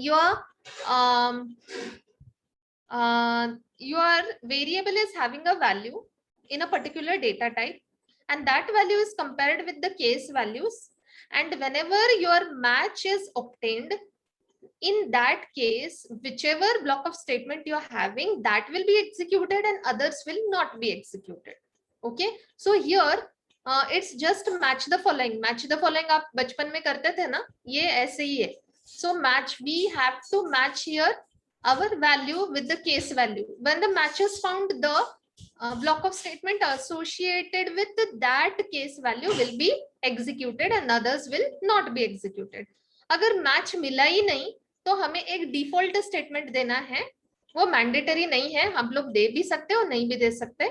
your your variable is having a value in a particular data type, and that value is compared with the case values, and whenever your match is obtained, in that case whichever block of statement you're having, that will be executed and others will not be executed. Okay, so here it's just match the following. Match the following आप बचपन में करते थे ना, ये ऐसे ही है. So match, we have to match here our value with the case value. When the match is found, the block of statement associated with that case value will be executed and others will not be executed. अगर match मिला ही नहीं तो हमें एक default statement देना है. वो mandatory नहीं है, हम लोग दे भी सकते और नहीं भी दे सकते.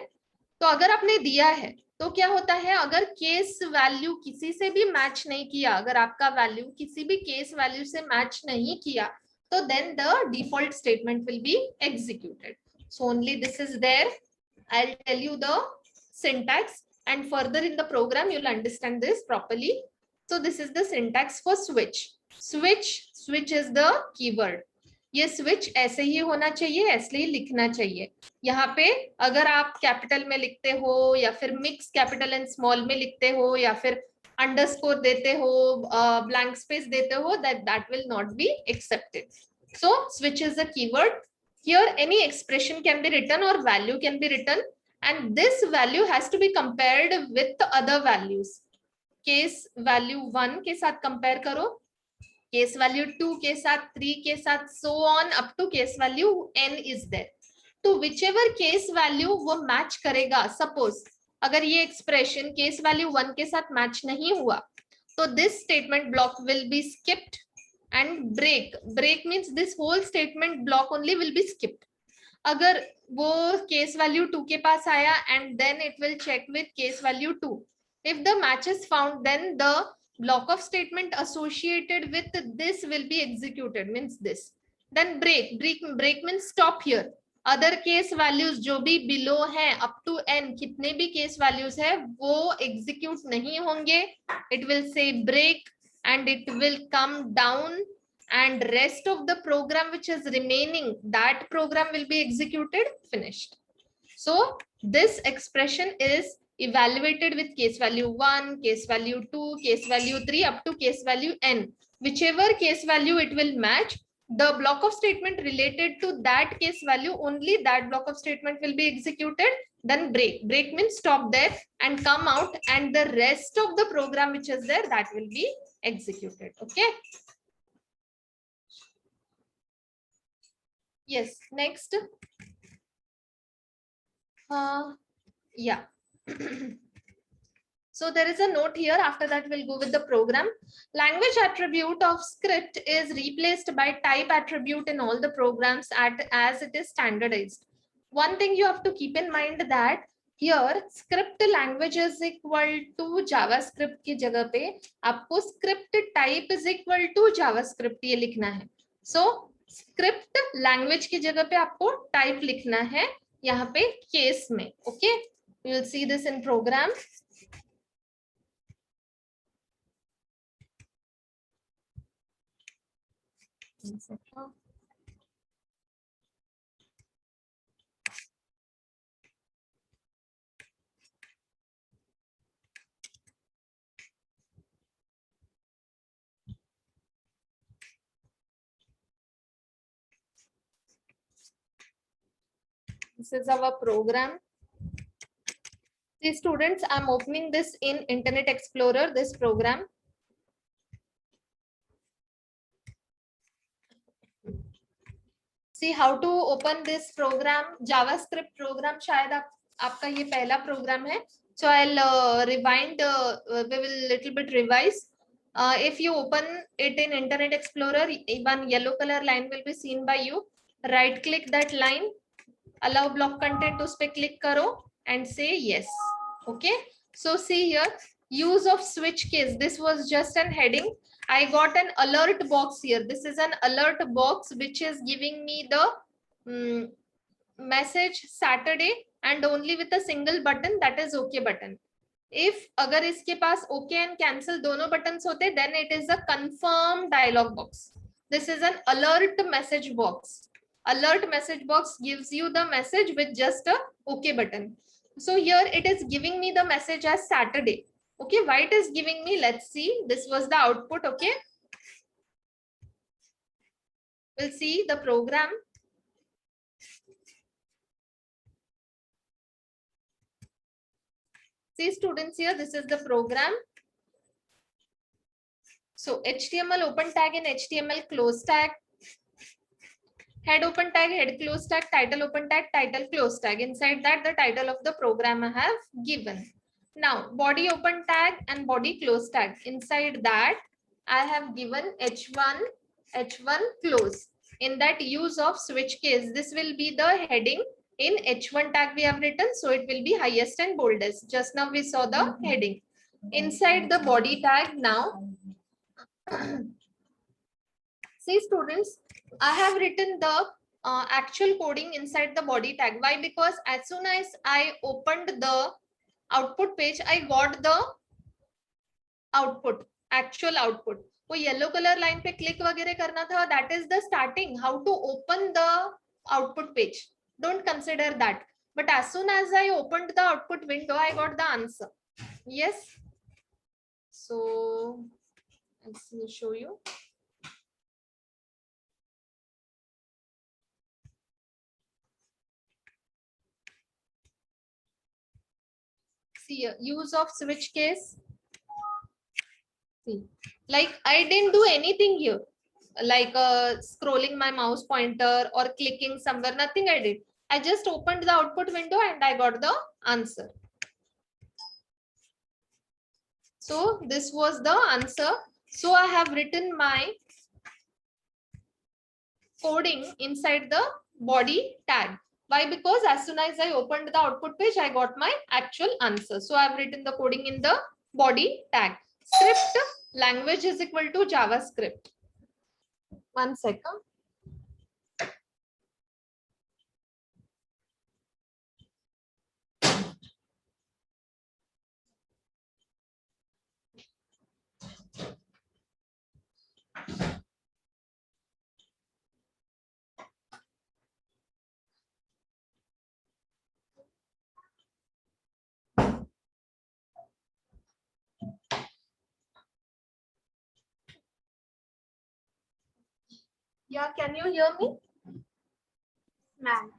तो अगर आपने दिया है तो क्या होता है, अगर केस वैल्यू किसी से भी मैच नहीं किया, अगर आपका वैल्यू किसी भी केस वैल्यू से मैच नहीं किया, तो then the default statement will be executed. So only this is there. I'll tell you the syntax and further in the program you'll understand this properly. So this is the syntax for switch. Switch is the keyword. ये switch ऐसे ही होना चाहिए, ऐसे ही लिखना चाहिए. यहाँ पे अगर आप कैपिटल में लिखते हो या फिर मिक्स कैपिटल एंड स्मॉल में लिखते हो या फिर अंडरस्कोर देते हो, ब्लैंक स्पेस देते हो, that will not be accepted. So switch is a keyword. Here any expression can be written or value can be written, and this value has to be compared with the other values. Case value 1 के साथ compare करो, case value 2 के साथ, 3 के साथ, so on up to case value n is there. तो whichever case value वो match करेगा, suppose अगर ये expression case value 1 के साथ match नहीं हुआ, तो this statement block will be skipped and break means this whole statement block only will be skipped. अगर वो case value 2 के पास आया and then it will check with case value 2. If the match is found, then the block of statement associated with this will be executed, means this. Then break means stop here. Other case values जो भी below है up to n, कितने भी case values है वो execute नहीं होंगे. It will say break and it will come down, and rest of the program which is remaining, that program will be executed, finished. So this expression is evaluated with case value 1, case value 2, case value 3 up to case value n. Whichever case value it will match, the block of statement related to that case value, only that block of statement will be executed. Then break means stop there and come out, and the rest of the program which is there, that will be executed. Okay. Yes, next. Yeah. So there is a note here. After that, we'll go with the program. Language attribute of script is replaced by type attribute in all the programs as it is standardized. One thing you have to keep in mind that here script language is equal to JavaScript की जगह पे आपको script type is equal to JavaScript ये लिखना है. So script language की जगह पे आपको type लिखना है यहाँ पे case में. Okay, you will see this in program. This is our program. See students, I'm opening this in Internet Explorer, this program. See how to open this program, JavaScript program. शायद आपका ये पहला program है. So I'll rewind, we will little bit revise. If you open it in Internet Explorer, one yellow color line will be seen by you. Right click that line, allow block content, उस पे click करो and say yes. Okay, so see here, use of switch case. This was just an heading. I got an alert box here. This is an alert box which is giving me the message Saturday and only with a single button, that is OK button. If अगर इसके पास OK and cancel दोनों buttons होते, then it is a confirm dialog box. This is an alert message box. Alert message box gives you the message with just a OK button. So here it is giving me the message as Saturday. Okay, why it is giving me? Let's see. This was the output. Okay. We'll see the program. See students, here, this is the program. So HTML open tag and HTML close tag. Head open tag, head close tag, title open tag, title close tag. Inside that, the title of the program I have given. Now, body open tag and body close tag. Inside that, I have given H1, H1 close. In that use of switch case, this will be the heading. In H1 tag we have written, so it will be highest and boldest. Just now we saw the heading. Inside the body tag now, see students, I have written the actual coding inside the body tag. Why? Because as soon as I opened the output page, I got the output, actual output. वो yellow color line पे click वगैरह करना था, that is the starting, how to open the output page. Don't consider that. But as soon as I opened the output window, I got the answer. Yes. So let's show you. See, use of switch case. See, like I didn't do anything here, like scrolling my mouse pointer or clicking somewhere, nothing I did. I just opened the output window and I got the answer. So this was the answer. So I have written my coding inside the body tag. Why? Because as soon as I opened the output page, I got my actual answer. So I've written the coding in the body tag. Script language is equal to JavaScript. 1 second. Yeah, can you hear me? Ma'am.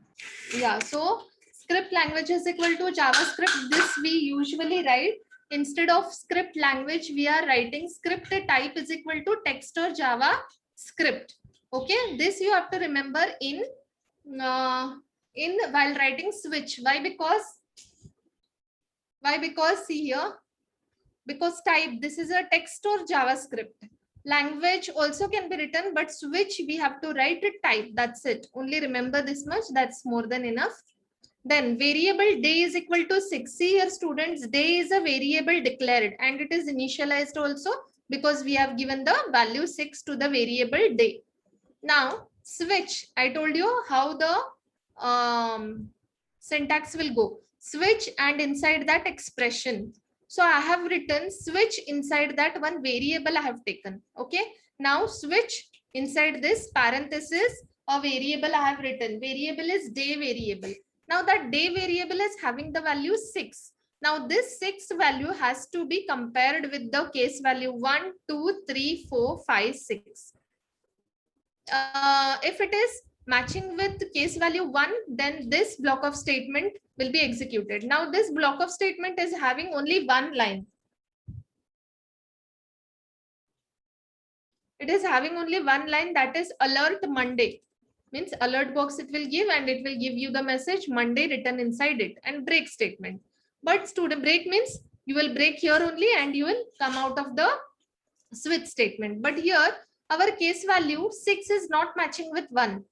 Yeah, so script language is equal to JavaScript. This we usually write. Instead of script language, we are writing script type is equal to text or JavaScript. Okay, this you have to remember in while writing switch. Why? Because see here, because type, this is a text or JavaScript. Language also can be written, but switch we have to write a type. That's it. Only remember this much. That's more than enough. Then variable day is equal to 6. See here students, day is a variable declared and it is initialized also because we have given the value 6 to the variable day. Now switch, I told you how the syntax will go. Switch and inside that expression. So I have written switch, inside that one variable I have taken. Okay. Now switch, inside this parenthesis a variable I have written. Variable is day variable. Now that day variable is having the value 6. Now this 6 value has to be compared with the case value 1, 2, 3, 4, 5, 6. If it is matching with case value 1, then this block of statement will be executed. Now this block of statement is having only one line. It is having only one line, that is alert Monday. Means alert box it will give and it will give you the message Monday written inside it, and break statement. But student, break means you will break here only and you will come out of the switch statement. But here our case value 6 is not matching with 1.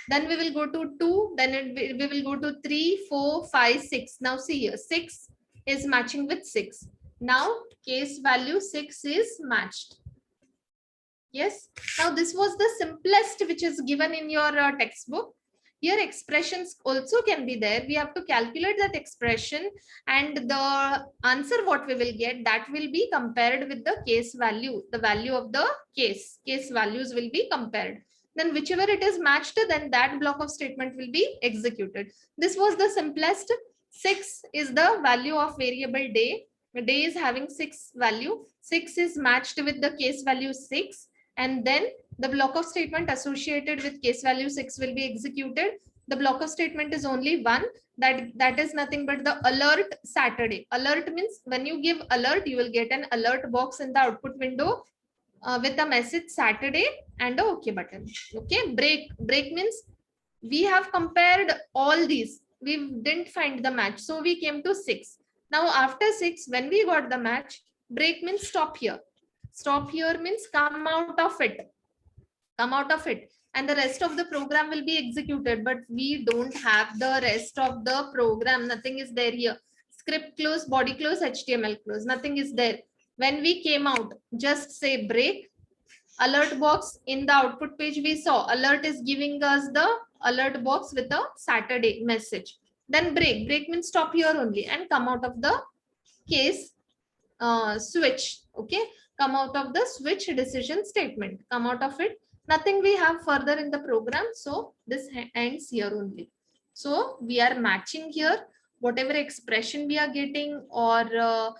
Then we will go to 2, then we will go to 3, 4, 5, 6. Now see here, 6 is matching with 6. Now case value 6 is matched. Yes. Now this was the simplest which is given in your textbook. Here expressions also can be there. We have to calculate that expression, and the answer what we will get, that will be compared with the case value, the value of the case values will be compared. Then whichever it is matched, then that block of statement will be executed. This was the simplest. 6 is the value of variable day. Day is having 6 value. 6 is matched with the case value 6, and then the block of statement associated with case value 6 will be executed. The block of statement is only one, that is nothing but the alert Saturday. Alert means when you give alert, you will get an alert box in the output window with a message Saturday and a OK button. Okay, break means we have compared all these, we didn't find the match, so we came to 6. Now after 6, when we got the match, break means stop here. Stop here means come out of it, and the rest of the program will be executed. But we don't have the rest of the program, nothing is there here. Script close, body close, HTML close, nothing is there. When we came out, just say break. Alert box in the output page, we saw alert is giving us the alert box with a Saturday message. Then break means stop here only and come out of the case switch. Okay, come out of the switch decision statement, come out of it. Nothing we have further in the program, so this ends here only. So we are matching here whatever expression we are getting, or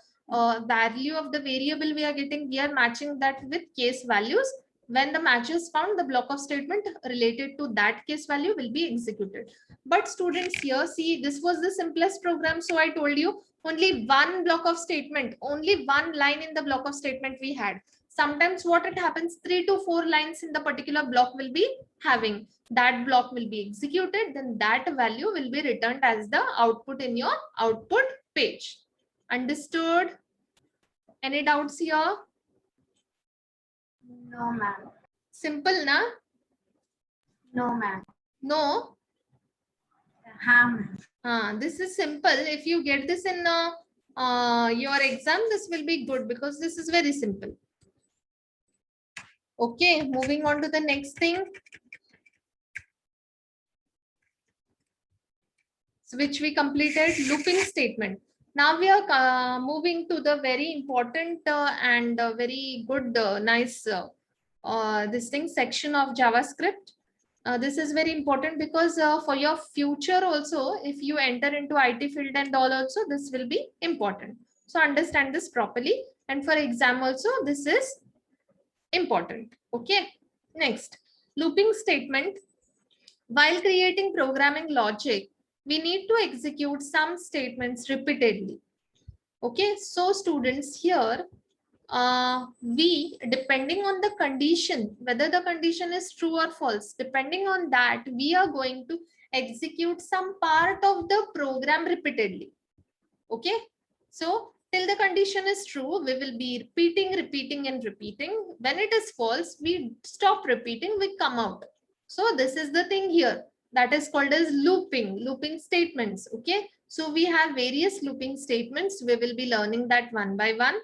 value of the variable we are getting, we are matching that with case values. When the match is found, the block of statement related to that case value will be executed. But students, here see, this was the simplest program, so I told you only one block of statement, only one line in the block of statement we had. Sometimes what it happens, 3 to 4 lines in the particular block will be having. That block will be executed, then that value will be returned as the output in your output page. Understood? Any doubts here? No, ma'am. Simple, na? No, ma'am. No? Ma'am. This is simple. If you get this in your exam, this will be good because this is very simple. Okay, moving on to the next thing, which we completed, looping statement. Now we are moving to the very important and very good, nice this thing section of JavaScript. This is very important because for your future also, if you enter into IT field and all also, this will be important. So understand this properly, and for exam also this is important. Okay, next, looping statement. While creating programming logic, we need to execute some statements repeatedly. Okay, so students, here we, depending on the condition, whether the condition is true or false, depending on that, we are going to execute some part of the program repeatedly. Okay, so till the condition is true, we will be repeating and repeating. When it is false, we stop repeating, we come out. So this is the thing here, that is called as looping statements. Okay, so we have various looping statements. We will be learning that one by one.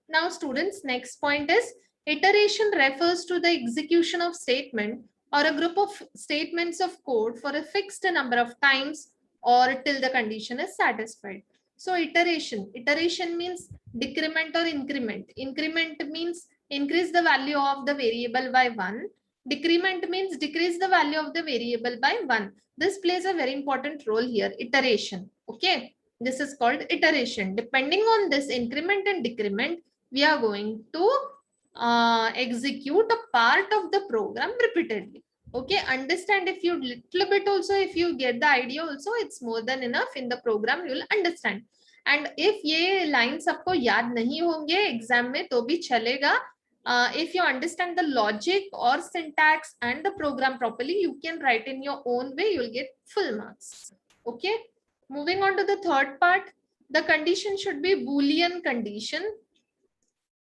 Now students, next point is iteration refers to the execution of statement or a group of statements of code for a fixed number of times or till the condition is satisfied. So iteration means decrement or increment. Increment means increase the value of the variable by 1. Decrement means decrease the value of the variable by 1. This plays a very important role here, iteration. Okay, this is called iteration. Depending on this increment and decrement, we are going to execute a part of the program repeatedly. Okay, understand, if you little bit also, if you get the idea also, it's more than enough. In the program you will understand. And if ये lines आपको याद नहीं होंगे exam में तो भी चलेगा. If you understand the logic or syntax and the program properly, you can write in your own way, you'll get full marks. Okay, moving on to the third part. The condition should be Boolean condition.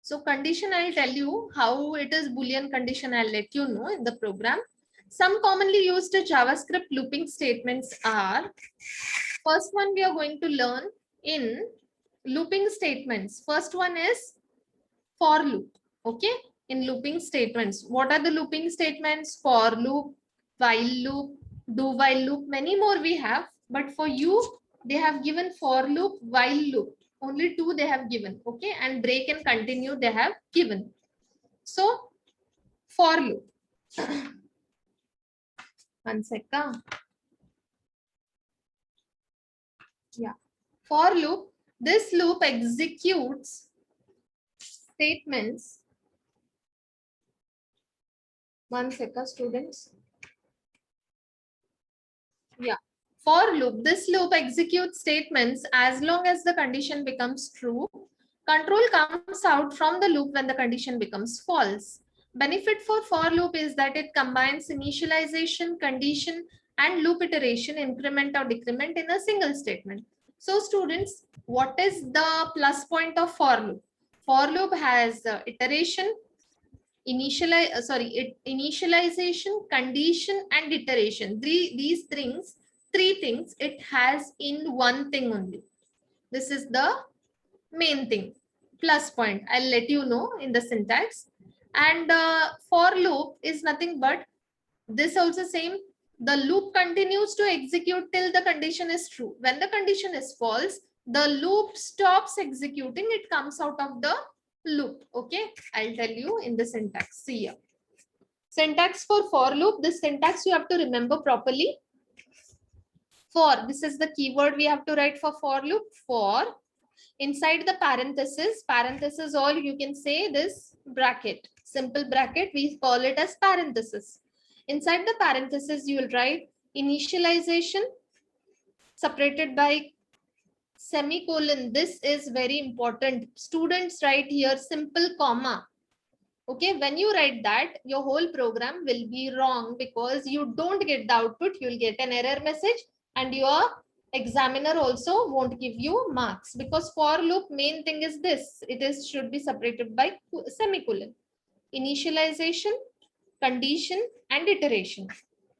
So condition, I'll tell you how it is Boolean condition. I'll let you know in the program. Some commonly used JavaScript looping statements are, first one we are going to learn in looping statements. First one is for loop. Okay, in looping statements, what are the looping statements? For loop, while loop, do while loop, many more we have, but for you they have given for loop, while loop, only two they have given. Okay, and break and continue they have given. So for loop, one second. Yeah, for loop, this loop executes statements. One second, students. Yeah, for loop, this loop executes statements as long as the condition becomes true. Control comes out from the loop when the condition becomes false. Benefit for loop is that it combines initialization, condition, and loop iteration, increment or decrement in a single statement. So students, what is the plus point of for loop? For loop has iteration, initialization, condition, and iteration. These three things it has in one thing only. This is the main thing, plus point. I'll let you know in the syntax. And for loop is nothing but this also same. The loop continues to execute till the condition is true. When the condition is false, the loop stops executing. It comes out of the loop. Okay, I'll tell you in the syntax. See here. Syntax for loop. This syntax you have to remember properly. For, this is the keyword we have to write for loop. For, inside the parenthesis, all you can say this bracket, simple bracket, we call it as parenthesis. Inside the parenthesis, you will write initialization separated by semicolon. This is very important. Students write here simple comma. Okay, when you write that, your whole program will be wrong because you don't get the output. You'll get an error message and your examiner also won't give you marks, because for loop main thing is this. It is should be separated by semicolon. Initialization, condition, and iteration.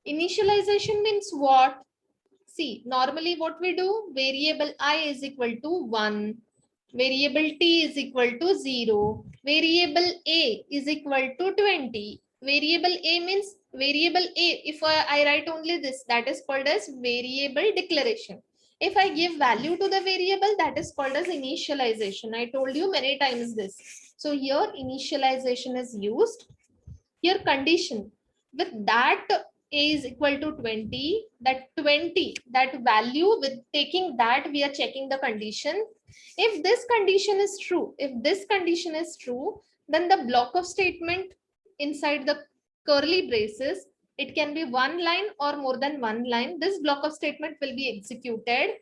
Initialization means what? See, normally what we do, variable I is equal to 1, variable t is equal to 0, variable a is equal to 20. Variable a means variable a. If I write only this, that is called as variable declaration. If I give value to the variable, that is called as initialization. I told you many times this. So here initialization is used. Here condition, with that a is equal to 20, that value, with taking that we are checking the condition. If this condition is true, then the block of statement inside the curly braces, it can be one line or more than one line. This block of statement will be executed.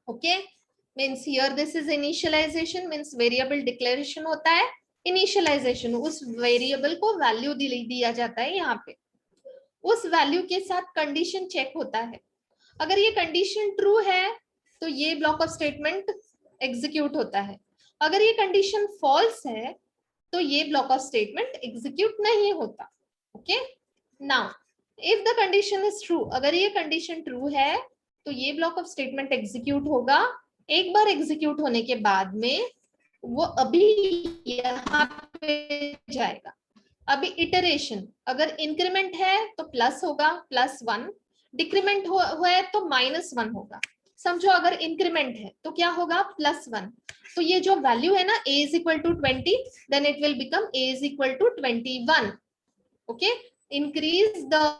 Okay, means here this is initialization, means variable declaration होता है. Initialisation, उस variable को value दिया जाता है. यहाँ पे उस वैल्यू के साथ कंडीशन चेक होता है. अगर ये कंडीशन ट्रू है तो ये ब्लॉक ऑफ स्टेटमेंट एग्जीक्यूट होता है. अगर ये कंडीशन फॉल्स है तो ये ब्लॉक ऑफ स्टेटमेंट एग्जीक्यूट नहीं होता. Okay, now if the condition is true, अगर ये कंडीशन ट्रू है तो ये ब्लॉक ऑफ स्टेटमेंट एग्जीक्यूट होगा. एक बार एग्जीक्यूट होने के बाद में वो अभी यहाँ पे जाएगा. अभी इटरेशन, अगर इंक्रीमेंट है तो प्लस होगा, +1, डिक्रीमेंट हुआ है तो -1 होगा. समझो अगर इंक्रीमेंट है तो क्या होगा, +1. तो ये जो वैल्यू है ना, a is equal to 20, then it will become a is equal to 21. Okay, increase the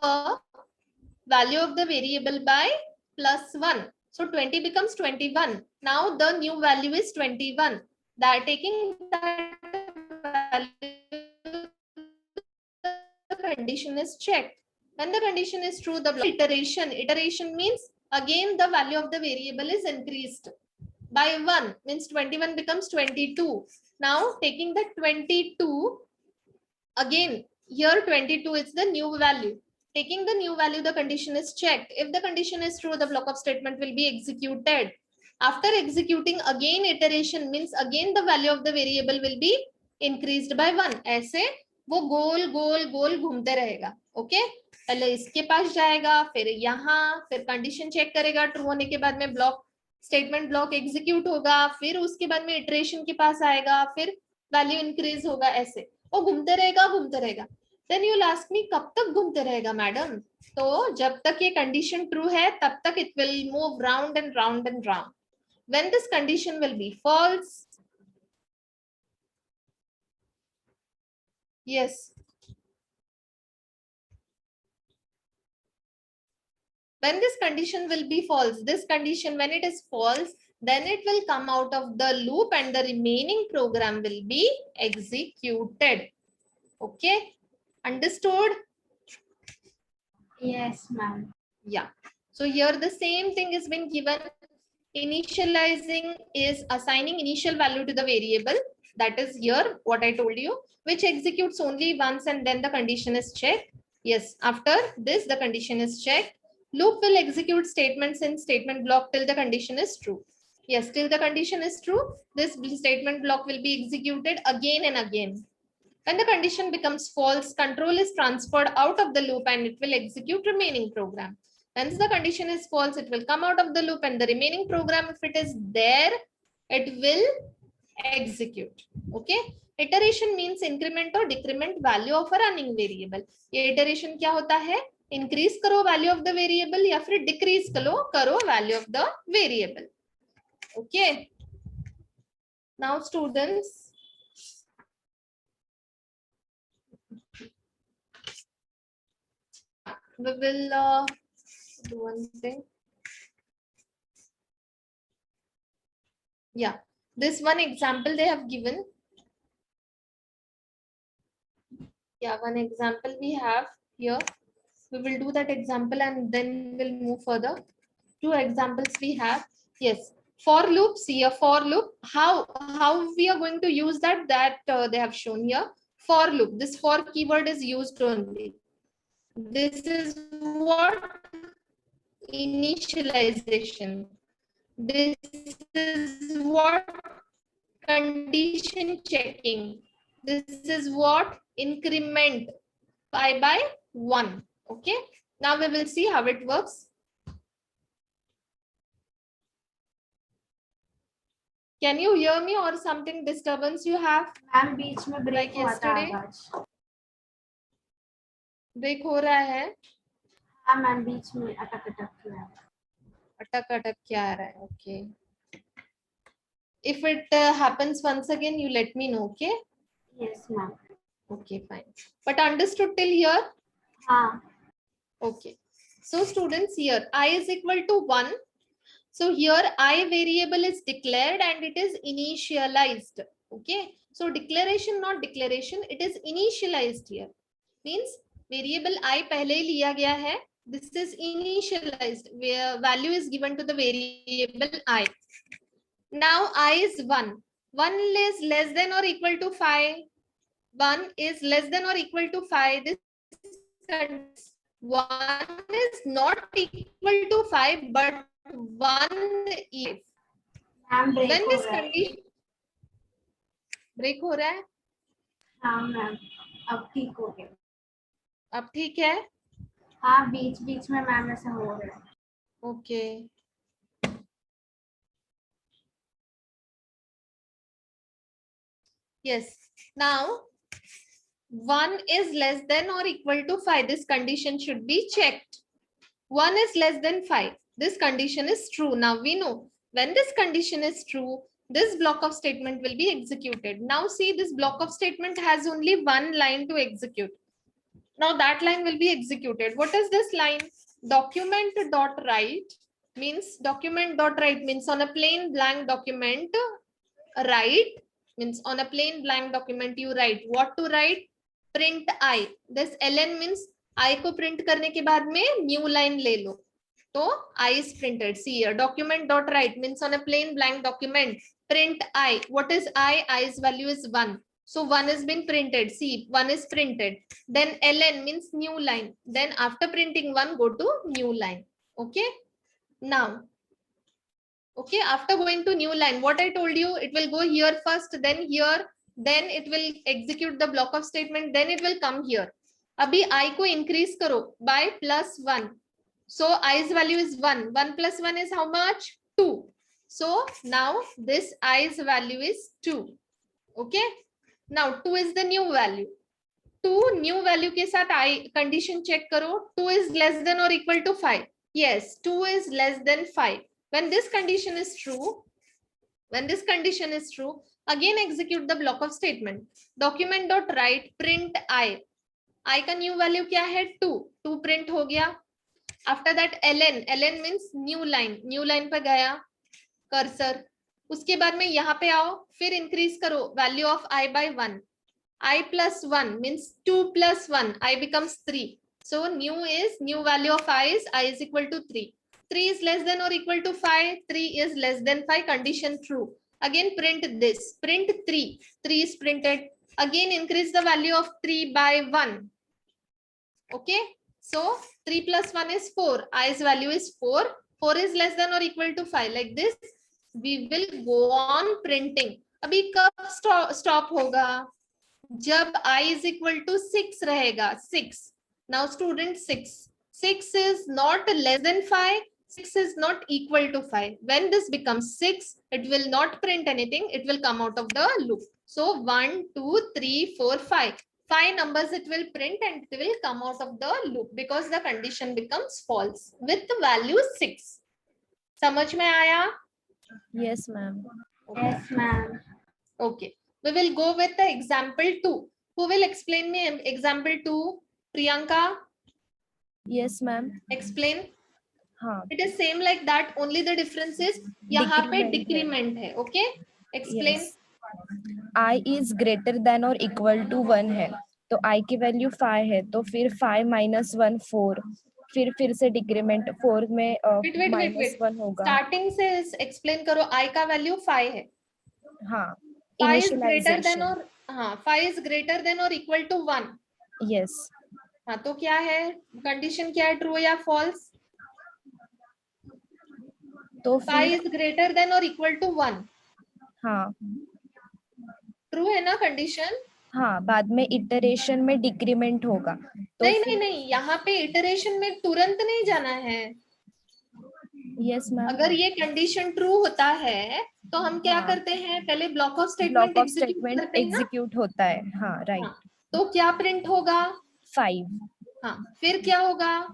value of the variable by +1. So 20 becomes 21. Now the new value is 21. That taking that value, the condition is checked. When the condition is true, the iteration means again the value of the variable is increased by 1, means 21 becomes 22. Now taking the 22, again here 22 is the new value. Taking the new value, the condition is checked. If the condition is true, the block of statement will be executed. After executing, again iteration means again the value of the variable will be increased by 1. ऐसे वो गोल गोल गोल घूमते रहेगा. Okay, पहले इसके पास जाएगा, फिर यहाँ, फिर कंडीशन चेक करेगा, ट्रू होने के बाद में ब्लॉक स्टेटमेंट ब्लॉक एग्जीक्यूट होगा, फिर उसके बाद में इटरेशन के पास आएगा, फिर वैल्यू इंक्रीज होगा. ऐसे वो घूमते रहेगा. Then you'll ask me कब तक घूमते रहेगा मैडम? तो जब तक ये condition true है तब तक it will move round and round and round. When this condition will be false, yes. When this condition will be false, this condition when it is false, then it will come out of the loop and the remaining program will be executed. Okay, understood? Yes, ma'am. Yeah. So here the same thing is been given. Initializing is assigning initial value to the variable. That is here what I told you, which executes only once and then the condition is checked. Yes, after this the condition is checked. Loop will execute statements in statement block till the condition is true. Yes, till the condition is true, this statement block will be executed again and again. When the condition becomes false, control is transferred out of the loop and it will execute remaining program. Once the condition is false, it will come out of the loop and the remaining program, if it is there, it will execute. Okay. Iteration means increment or decrement value of a running variable. ये iteration क्या होता है? Increase करो value of the variable या फिर decrease करो value of the variable. Okay. Now students, we will do one thing. Yeah, this one example they have given. Yeah, one example we have here. We will do that example and then we'll move further. Two examples we have. Yes, for loop. See a for loop. How we are going to use that? They have shown here. For loop. This for keyword is used only. This is what initialization. This is what condition checking. This is what increment by 1. Okay. Now we will see how it works. Can you hear me or something disturbance you have? Ma'am बीच में break Like हुआ था yesterday? आवाज. Break हो रहा है? हाँ ma'am बीच में अटक किया. अटक क्या आ रहा है? Okay. If it happens once again, you let me know. Okay. Yes ma'am. Okay, fine. But understood till here? हाँ. Okay. So students, here I is equal to 1. So here I variable is declared and it is initialized. Okay. So declaration, not declaration, it is initialized here. Means variable I pehle hi liya gaya hai. This is initialized where value is given to the variable I. Now I is 1. 1 is less than or equal to 5. 1 is less than or equal to 5. This 1 is not equal to 5, but 1 is. Ma'am break When हो this रहा है. condition break हो रहा है? हाँ ma'am अब ठीक हो गया. अब ठीक है? हाँ बीच बीच में मैम ऐसा हो रहा है. Okay. Yes. Now 1 is less than or equal to 5. This condition should be checked. 1 is less than 5. This condition is true. Now we know when this condition is true, this block of statement will be executed. Now see, this block of statement has only one line to execute. Now that line will be executed. What is this line? Document dot write means on a plain blank document, write means on a plain blank document you write. What to write? Print I. This ln means I को print करने के बाद में new line ले लो. तो I is printed. See here, document dot write means on a plain blank document, print I. What is I? I's value is 1. So 1 has been printed. See, 1 is printed. Then ln means new line. Then after printing 1, go to new line. Okay. Now, okay, after going to new line, what I told you, it will go here first, then here, then it will execute the block of statement, then it will come here. Abhi I को increase करो by +1. So i's value is 1. 1 plus 1 is how much? 2. So now this i's value is 2. Okay. Now 2 is the new value. 2 new value के साथ आई condition check करो, 2 is less than or equal to 5. Yes, 2 is less than 5. When this condition is true, again execute the block of statement. Document dot write print I का new value क्या है 2 print हो गया. After that ln means new line पर गया cursor. उसके बाद में यहाँ पे आओ, फिर इंक्रीज करो value of I by 1. I plus 1 means 2 plus 1, I becomes 3. So new value of I is equal to 3. 3 is less than or equal to 5. 3 is less than 5. Condition true. Again print this. Print 3. 3 is printed. Again increase the value of 3 by 1. Okay. So 3 plus 1 is 4. I's value is 4. 4 is less than or equal to 5. Like this, we will go on printing. अभी कब stop होगा? जब I is equal to 6 रहेगा. 6. Now student 6. 6 is not less than 5. 6 is not equal to 5. When this becomes 6, it will not print anything. It will come out of the loop. So 1, 2, 3, 4, 5. 5 numbers it will print and it will come out of the loop because the condition becomes false with the value 6. समझ में आया? Yes, ma'am. Yes, ma'am. Okay. We will go with the example 2. Who will explain me example 2? Priyanka, Yes, ma'am. explain. हाँ. It is same like that. Only the difference is यहाँ पे Decrement है. decrement है. Okay. Explain. Yes. I is greater than or equal to 1 है, तो I की value 5 है, तो फिर 5 minus 1 4, फिर से डिक्रीमेंट 4 में Wait. -1 होगा. Starting से explain करो. I का value 5 है. हाँ. 5 is greater than Initialization. or हाँ 5 is greater than or equal to 1. Yes. हाँ तो क्या है? कंडीशन क्या है? ट्रू या फॉल्स? तो 5 फिर is greater than or equal to 1. हाँ. ट्रू है ना कंडीशन? हाँ, बाद में इटरेशन में डिक्रीमेंट होगा. तो नहीं, यहाँ पे इटरेशन में तुरंत नहीं जाना है. Yes ma'am. अगर ये कंडीशन ट्रू होता है तो हम क्या हाँ. करते हैं? पहले block of block of statement statement execute होता है. हाँ, राइट. तो क्या प्रिंट होगा? 5. हाँ, फिर क्या होगा?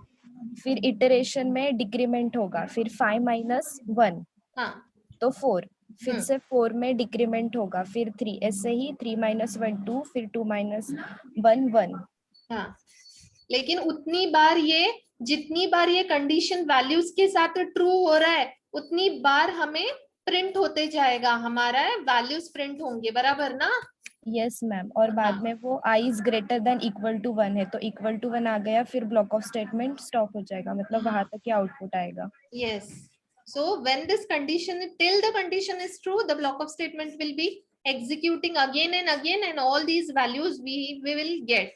फिर इटरेशन में डिक्रीमेंट होगा, फिर 5 minus 1, हाँ तो 4, फिर से 4 में डिक्रीमेंट होगा, फिर 3, ऐसे ही 3 minus 1 2, फिर 2 minus 1 1. हाँ, लेकिन जितनी बार ये कंडीशन वैल्यूज के साथ ट्रू हो रहा है उतनी बार हमें प्रिंट होते जाएगा, हमारा वैल्यूज प्रिंट होंगे. बराबर ना? Yes ma'am. और बाद में वो I is greater than equal to 1 है, तो equal to 1 आ गया, फिर ब्लॉक ऑफ स्टेटमेंट स्टॉप हो जाएगा, मतलब वहां तक ही आउटपुट आएगा. Yes. So when this condition, till the condition is true, the block of statement will be executing again and again, and all these values we will get.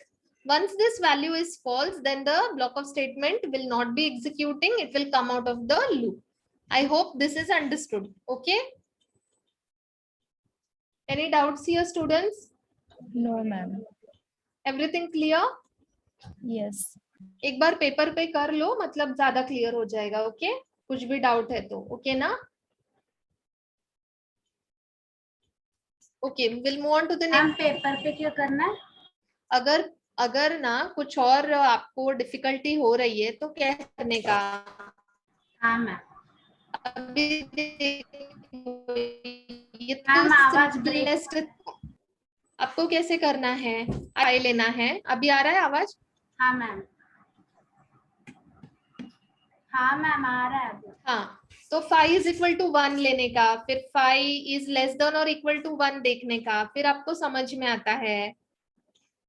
Once this value is false, then the block of statement will not be executing. It will come out of the loop. I hope this is understood. Okay. Any doubts here, students? No ma'am. Everything clear? Yes. एक बार paper पे कर लो, मतलब ज्यादा clear हो जाएगा. Okay. कुछ भी डाउट है तो ओके ना? Okay, will move on to the ma'am next. Paper पे क्या करना है? अगर ना कुछ और आपको डिफिकल्टी हो रही है तो क्या करने का? हाँ मैम. अभी ये मैम आवाज तो ब्रेक. टेस्ट आपको कैसे करना है? आई लेना है. अभी आ रहा है आवाज? हाँ मैम. हाँ मैम आ रहा है अभी. हाँ, तो 5 इज इक्वल टू 1 लेने का, फिर 5 इज लेस देन और इक्वल टू 1 देखने का, फिर आपको समझ में आता है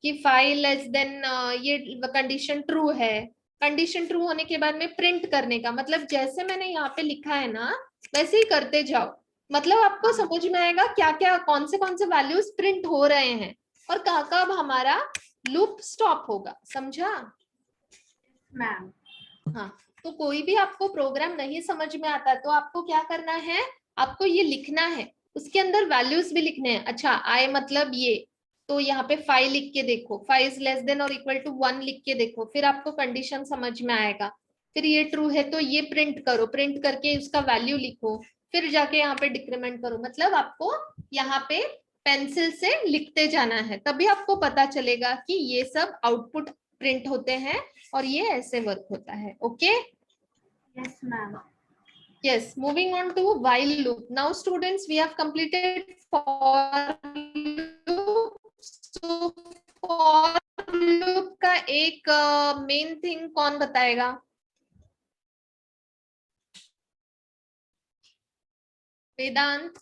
कि 5 लेस देन ये कंडीशन ट्रू है. कंडीशन ट्रू होने के बाद में प्रिंट करने का, मतलब जैसे मैंने यहाँ पे लिखा है ना वैसे ही करते जाओ. मतलब आपको समझ में आएगा क्या क्या कौन से वैल्यूज प्रिंट हो रहे हैं और कब हमारा लूप स्टॉप होगा. समझा? मैम. हाँ, तो कोई भी आपको प्रोग्राम नहीं समझ में आता तो आपको क्या करना है? आपको ये लिखना है, उसके अंदर वैल्यूज भी लिखने हैं. अच्छा, आई मतलब ये, तो यहाँ पे 5 लिख के देखो, 5 इज लेस देन और इक्वल टू 1 लिख के देखो, फिर आपको कंडीशन समझ में आएगा. फिर ये ट्रू है तो ये प्रिंट करो, प्रिंट करके उसका वैल्यू लिखो, फिर जाके यहाँ पे डिक्रीमेंट करो. मतलब आपको यहाँ पे पेंसिल से लिखते जाना है, तभी आपको पता चलेगा कि ये सब आउटपुट प्रिंट होते हैं और ये ऐसे वर्क होता है. Okay. Yes, ma'am. Yes, moving on to while loop. Now students, we have completed for loop. So for loop का एक मेन थिंग कौन बताएगा? Vedant.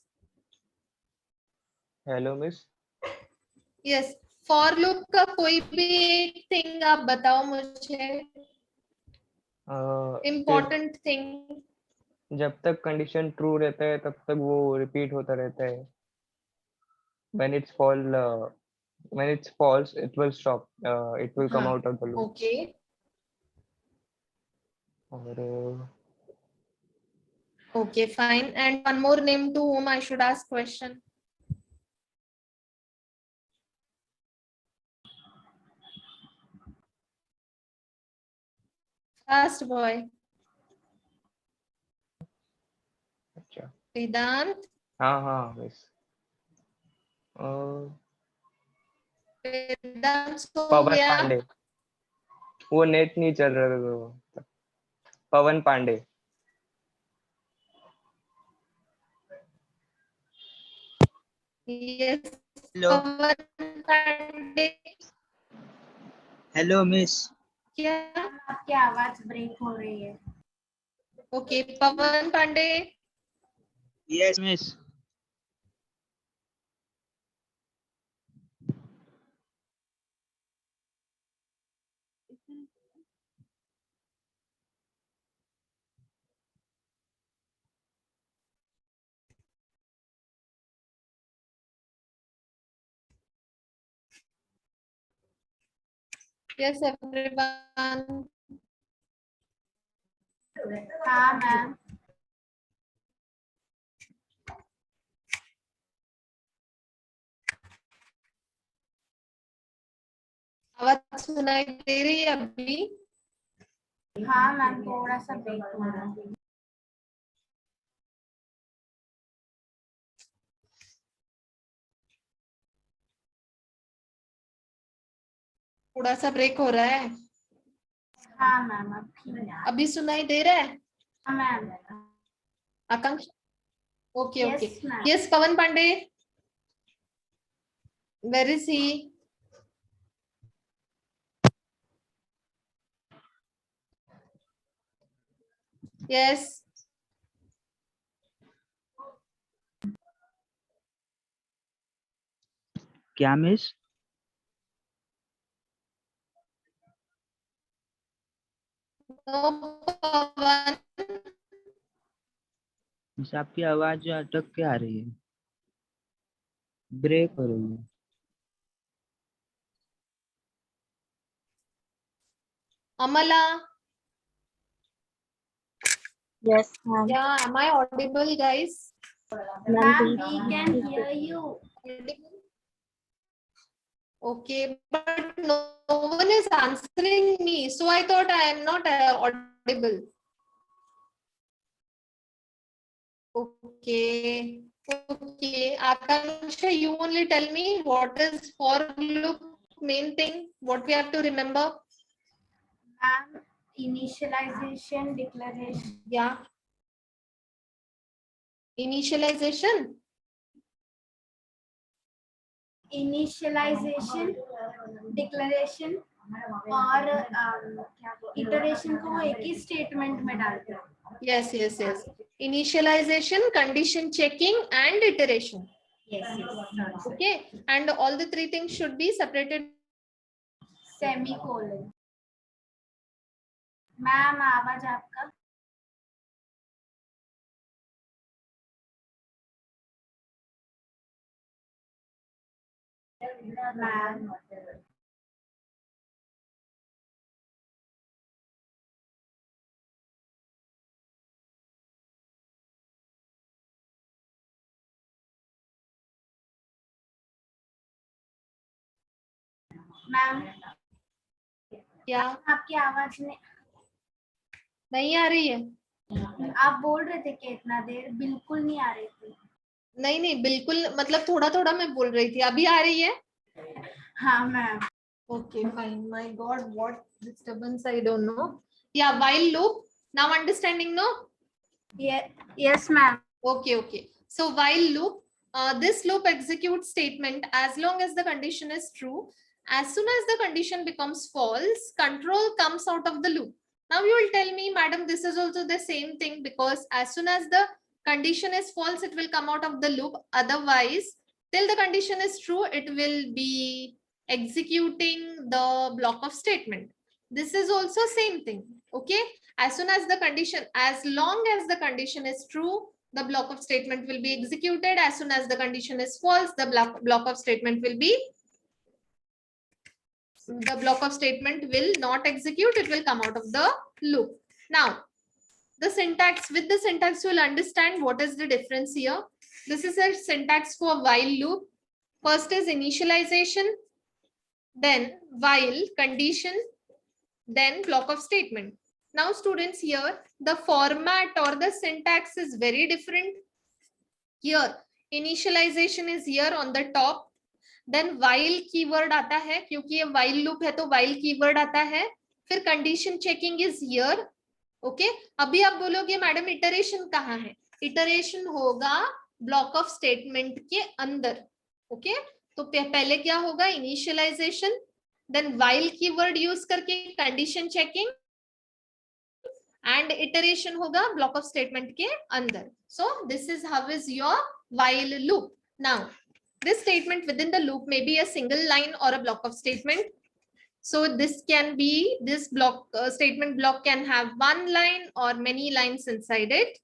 Hello miss. Yes, for loop का कोई भी एक थिंग आप बताओ मुझे, इम्पोर्टेंट थिंग. जब तक कंडीशन ट्रू रहता है तब तक वो रिपीट होता रहता है. when it's false it will stop, it will come हाँ. out of the loop. Okay. और Okay, fine. And one more name to whom I should ask question. Fast boy. अच्छा. Vedant. हाँ हाँ मिस. Vedant सो पवन गया. पांडे. वो net नहीं चल रहा था तो. Pawan Pandey. Yes. Hello. Pawan Pandey. Hello miss. क्या? आपकी आवाज ब्रेक हो रही है. Okay, Pawan Pandey. Yes miss. Yes, everyone. हाँ मैम. आवाज सुनाई दे रही है अभी? हाँ मैम, थोड़ा सा ब्रेक हो रहा है. थोड़ा सा ब्रेक हो रहा है. हाँ मैम, अब ठीक है. अभी सुनाई दे रहा है? हाँ ma'am. Akanksha. Okay Yes, okay. ma'am. Yes, Pawan Pandey. Where is he? Yes. क्या मिस? No, पवन. मिस आपकी आवाज जो अटक के आ रही है, ब्रेक हो रही है. Amala. Yes, ma'am. Yeah, am I audible, guys? Ma'am, we can hear you. Okay, but no one is answering me, so I thought I am not audible. Okay. Okay, Akanksha, you only tell me what is for loop main thing, what we have to remember. Ma'am, initialization, declaration. Yeah. Initialization. Initialization, declaration और iteration को एक ही statement में डालते हैं. Yes, yes, yes. Initialization, condition checking, and iteration. Yes, yes. Okay, and all the three things should be separated. Semicolon. Ma'am, आवाज आपका. Ma'am. Ma'am, क्या? आपकी आवाज नहीं आ रही है? आप बोल रहे थे कि इतना देर बिल्कुल नहीं आ रही थी. नहीं नहीं बिल्कुल, मतलब थोड़ा थोड़ा मैं बोल रही थी, अभी आ रही है? हाँ ma'am. Okay, fine. My God, what disturbance, I don't know. Yeah, while loop. Now understanding, no? Yes ma'am. Okay, okay. So while loop, this loop executes statement as long as the condition is true. As soon as the condition becomes false, control comes out of the loop. Now you will tell me, madam, this is also the same thing, because as soon as the condition is false, it will come out of the loop. Otherwise, till the condition is true, it will be executing the block of statement. This is also same thing. Okay. As soon as the condition, as long as the condition is true, the block of statement will be executed. As soon as the condition is false, the block of statement will not execute. It will come out of the loop. Now, the syntax, with the syntax, you will understand what is the difference here. This is a syntax for while loop. First is initialization, then while condition, then block of statement. Now students, here the format or the syntax is very different. Here initialization is here on the top, then while keyword आता है, क्योंकि ये while loop है तो while keyword आता है, फिर condition checking is here. Okay अभी आप बोलोगे मैडम इटरेशन कहाँ है? इटरेशन होगा ब्लॉक ऑफ स्टेटमेंट के अंदर. ओके तो पहले क्या होगा? Initialization, then while keyword use करके कंडीशन चेकिंग, एंड इटरेशन होगा ब्लॉक ऑफ स्टेटमेंट के अंदर. So this is how is your while loop. Now this statement within the loop may be a single line or a block of statement. So this can be, this block statement block can have one line or many lines inside it.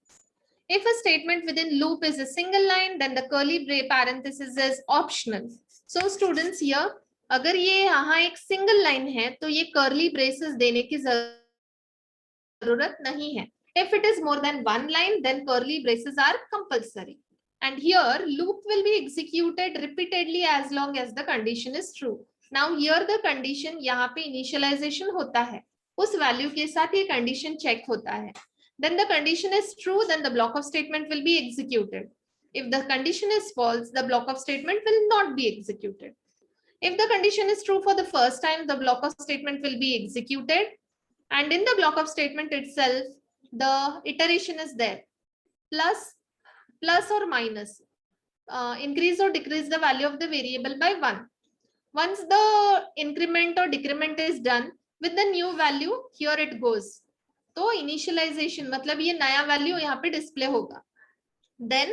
If a statement within loop is a single line, then the curly parenthesis is optional. So students, here अगर ये यहाँ एक single line है तो ये curly braces देने की जरूरत नहीं है. If it is more than one line, then curly braces are compulsory. And here loop will be executed repeatedly as long as the condition is true. Now here the condition, यहाँ पे initialization होता है, उस value के साथ ये condition check होता है. Then the condition is true, then the block of statement will be executed. If the condition is false, the block of statement will not be executed. If the condition is true for the first time, the block of statement will be executed. And in the block of statement itself, the iteration is there. Plus or minus, increase or decrease the value of the variable by 1. Once the increment or decrement is done with the new value, here it goes. तो initialization मतलब ये नया value यहाँ पे display होगा. Then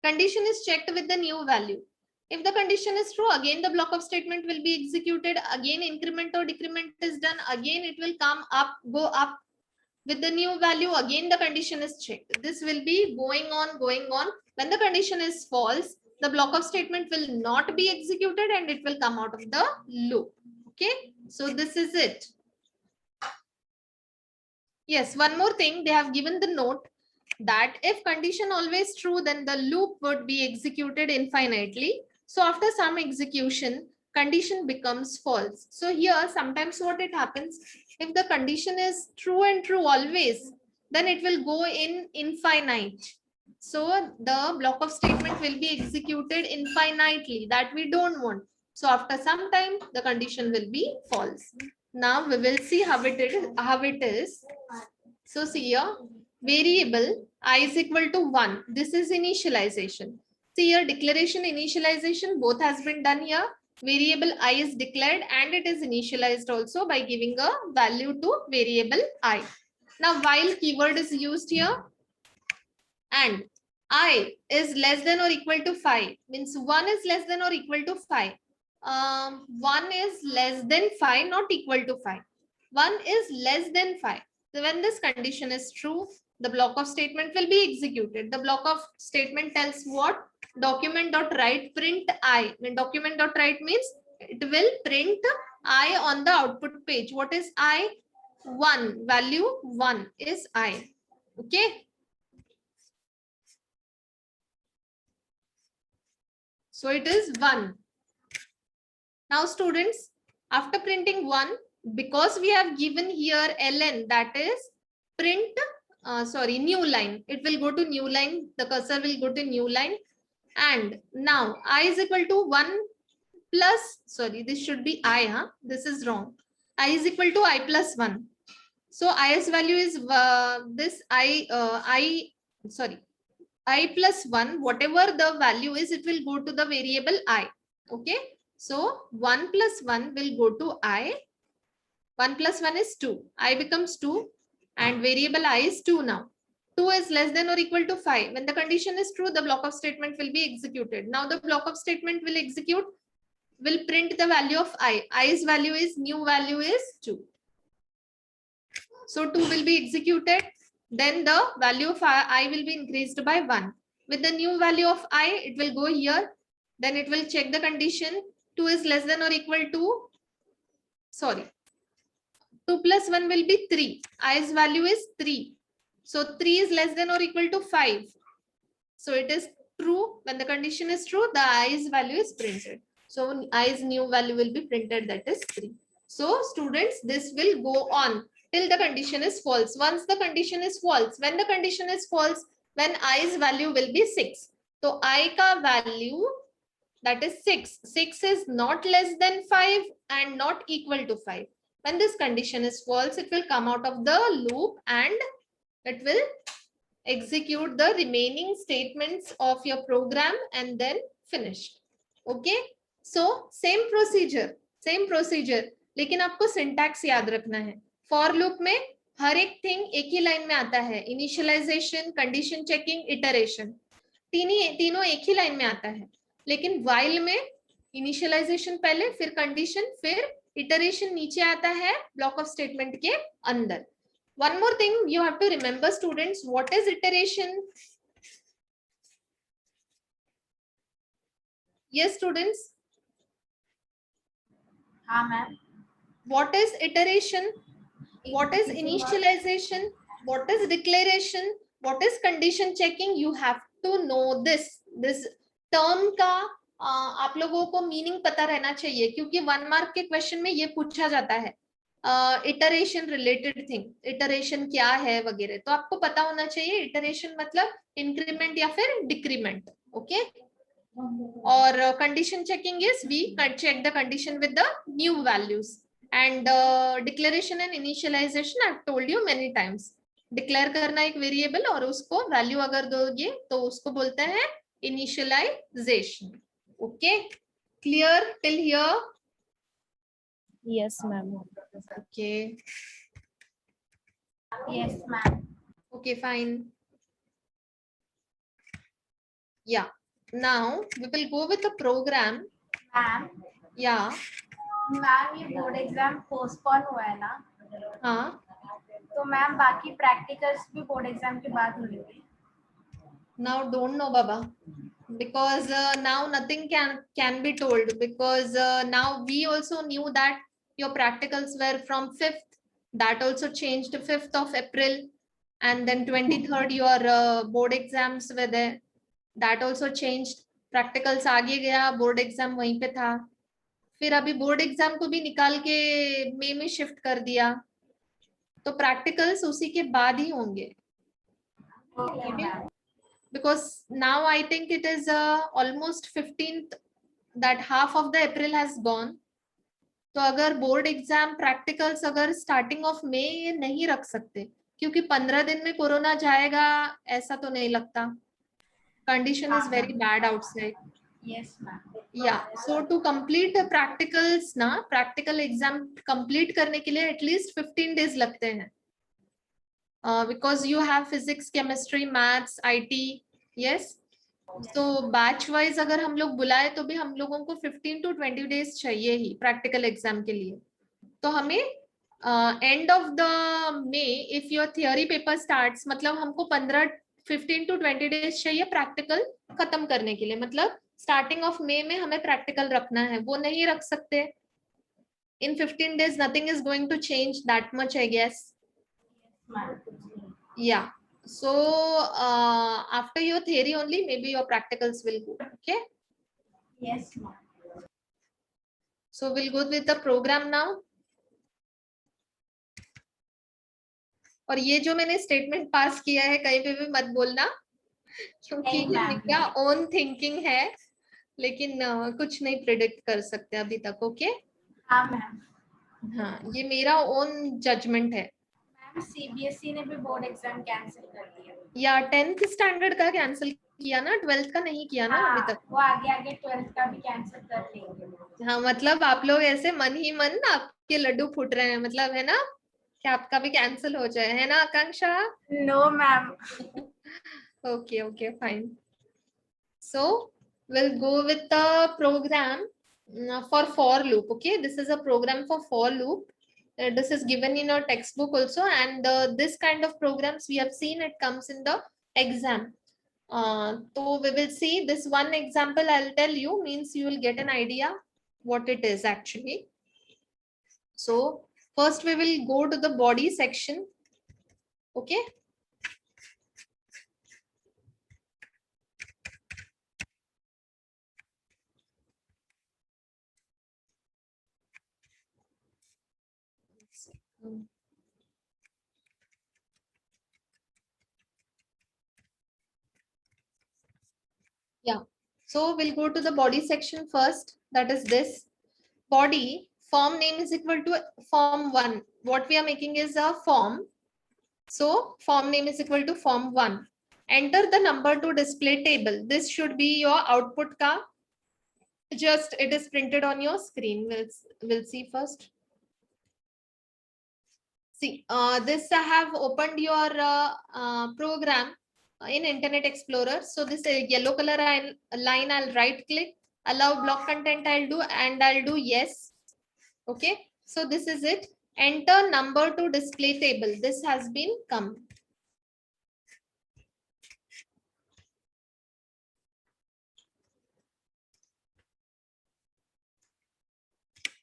condition is checked with the new value. If the condition is true, again the block of statement will be executed. Again increment or decrement is done. Again it will come up, go up with the new value. Again the condition is checked. This will be going on. When the condition is false, the block of statement will not be executed and it will come out of the loop. Okay, so this is it. Yes, one more thing, they have given the note that if condition always true, then the loop would be executed infinitely. So after some execution, condition becomes false. So here sometimes what it happens, if the condition is true and true always, then it will go in infinite. So the block of statement will be executed infinitely. That we don't want. So after some time, the condition will be false. Now we will see how it is. So see here, variable I is equal to 1. This is initialization. See here, declaration, initialization, both has been done here. Variable I is declared and it is initialized also by giving a value to variable I. Now while keyword is used here, and I is less than or equal to 5, means 1 is less than or equal to 5. 1 is less than 5, not equal to 5. 1 is less than 5. So when this condition is true, the block of statement will be executed. The block of statement tells what? Document.write print I. When document.write means it will print I on the output page. What is I? 1. Value 1 is I. Okay. So it is 1. Now students, after printing 1, because we have given here ln, that is print sorry, new line. It will go to new line. The cursor will go to new line. And now I is equal to 1 plus, sorry, this should be I, huh? This is wrong. I is equal to I plus 1. So I's value is this I plus 1, whatever the value is, it will go to the variable I. Okay. So 1 plus 1 will go to I. 1 plus 1 is 2. I becomes 2 and variable I is 2 now. 2 is less than or equal to 5. When the condition is true, the block of statement will be executed. Now the block of statement will execute, will print the value of I. I's value is, new value is 2. So 2 will be executed. Then the value of I will be increased by 1. With the new value of I, it will go here. Then it will check the condition. 2 is less than or equal to, sorry, 2 plus 1 will be 3. I's value is 3. So 3 is less than or equal to 5. So it is true. When the condition is true, the I's value is printed. So I's new value will be printed, that is 3. So students, this will go on till the condition is false. Once the condition is false, when the condition is false, then I's value will be 6. So I ka value, that is 6. 6 is not less than 5 and not equal to 5. When this condition is false, it will come out of the loop and it will execute the remaining statements of your program and then finish. Okay. So same procedure. लेकिन आपको syntax याद रखना है. For loop में हर एक thing एक ही line में आता है. इनिशियलाइजेशन, कंडीशन चेकिंग, इटरेशन, तीनों एक ही लाइन में आता है. लेकिन व्हाइल में इनिशियलाइजेशन पहले, फिर कंडीशन, फिर इटरेशन नीचे आता है ब्लॉक ऑफ स्टेटमेंट के अंदर. One more thing you have to remember, students, what is iteration? Yes, students. हाँ ma'am. What is iteration? What is initialization? What is declaration? What is condition checking? You have to know this. This term का आप लोगों को meaning पता रहना चाहिए, क्योंकि 1 mark के क्वेश्चन में ये पूछा जाता है. इटरेशन रिलेटेड थिंग, इटरेशन क्या है वगैरह, तो आपको पता होना चाहिए. इटरेशन मतलब इंक्रीमेंट या फिर डिक्रीमेंट. ओके. और condition checking is we check the condition with the new values. And declaration and initialization I have told you many times. Declare करना एक वेरिएबल और उसको वैल्यू अगर दोगे तो उसको बोलते हैं initialization. Okay. Clear till here? Yes, ma'am. Okay. Yes ma'am. Okay, fine. Yeah. Now we will go with the program. Ma'am. Yeah. Ma'am ये बोर्ड एग्जाम पोस्टपोन हुआ है ना, हाँ. तो मैम बाकी प्रैक्टिकल्स भी बोर्ड एग्जाम के बाद होंगे. Now don't know, Baba, because now nothing can be told, because now we also knew that your practicals were from 5th. That also changed to 5th of April, and then 23rd your board exams were there. That also changed. Practicals आगे गया, board exam वहीं पे था. फिर अभी board exam को भी निकाल के मई में शिफ्ट कर दिया, तो practicals उसी के बाद ही होंगे. Okay. Because now I think it is almost 15th, that half of the April has gone. तो अगर बोर्ड एग्जाम प्रैक्टिकल्स अगर स्टार्टिंग ऑफ मई ये नहीं रख सकते, क्योंकि 15 दिन में कोरोना जाएगा ऐसा तो नहीं लगता. Condition is very bad outside. Yes ma'am. Yeah, so to complete the practicals ना, practical exam complete करने के लिए at least 15 days लगते हैं. Because you have physics, chemistry, maths, IT, yes. So batch wise अगर हम लोग बुलाए तो भी हम लोगों को 15 to 20 days चाहिए ही practical exam के लिए. तो हमें end of the May if your theory paper starts, मतलब हमको 15 to 20 days चाहिए practical खत्म करने के लिए. मतलब starting of May में हमें practical रखना है, वो नहीं रख सकते. In 15 days nothing is going to change that much, I guess. Yeah. So after your theory only maybe your practicals will go. Okay. Yes ma'am. So we'll go with the program now. और ये जो मैंने statement pass किया है कहीं पे भी मत बोलना, क्योंकि नहीं, ये ma'am. मेरा ओन थिंकिंग है, लेकिन कुछ नहीं प्रिडिक्ट कर सकते अभी तक। ओके हाँ मैम। हाँ, ये मेरा ओन जजमेंट है। मैम सीबीएसई ने भी बोर्ड एग्जाम कैंसिल कर दिया। या 10th स्टैंडर्ड का कैंसिल किया ना, 12th का नहीं किया ना अभी तक। वो आगे आगे 12th का भी कैंसिल कर लेंगे। हाँ मतलब आप लोग ऐसे मन ही मन आपके लड्डू फूट रहे हैं, मतलब है ना कि आपका भी कैंसिल हो जाए, है ना Akanksha? No ma'am. Okay, okay, fine. So we'll go with the program for loop. Okay, this is a program for loop. This is given in your textbook also, and this kind of programs we have seen it comes in the exam. So we will see this one example. I'll tell you, means you will get an idea what it is actually. So first we will go to the body section. Okay. Yeah, so we'll go to the body section first. That is this body form name is equal to form 1. What we are making is a form. So form name is equal to form 1. Enter the number to display table. This should be your output ka. Just it is printed on your screen. We'll see first. See, this I have opened your program in Internet Explorer. So this yellow color line, I'll right click, allow block content I'll do, and I'll do yes. Okay, so this is it. Enter number to display table. This has been come.